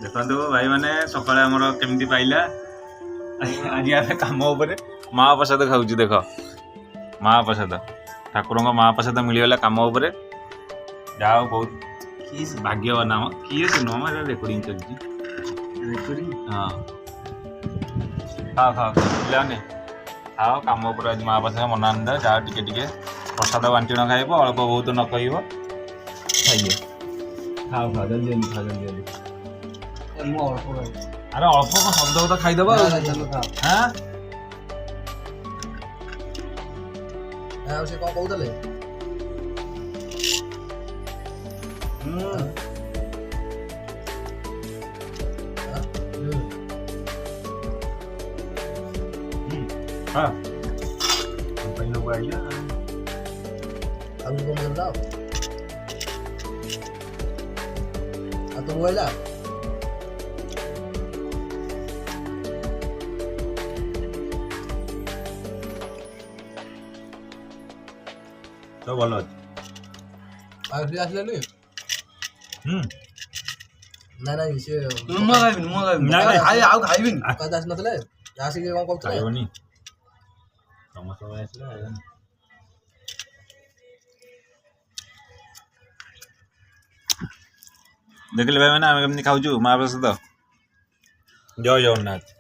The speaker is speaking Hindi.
देखो भाई मैंने सकाଳେ आमर केमती पाइला आज आम कम महाप्रसाद खाऊ देख महाप्रसाद ठाकुर महाप्रसाद मिलगला कम जाओ बहुत भाग्यवान नाम किए से नुह रेकर्डिंग चलती हाँ खाओ खाओ पिलाने खाओ कम आज महाप्रसाद मना जाओ टे प्रसाद बांटण खाइब अल्प बहुत न कह खाइए खाओ खाओ जल्दी जल्दी खाओ जल्दी जल्दी अरे अल्प कौन शब्द तो खाईदेव हाँ से कौन कहते हाँ लोग आइला अब को मिल रहा तो बोला तो भल आज आसले नहीं ना ना से नुआ खाइबिन खाइ आउ खाइबिन कदा आस नतले आसी के कोन कहतले खाइबनी समोसा आइसला देखिले भाई मैंने आम केमती खाऊ महाप्रसाद जय जगन्नाथ।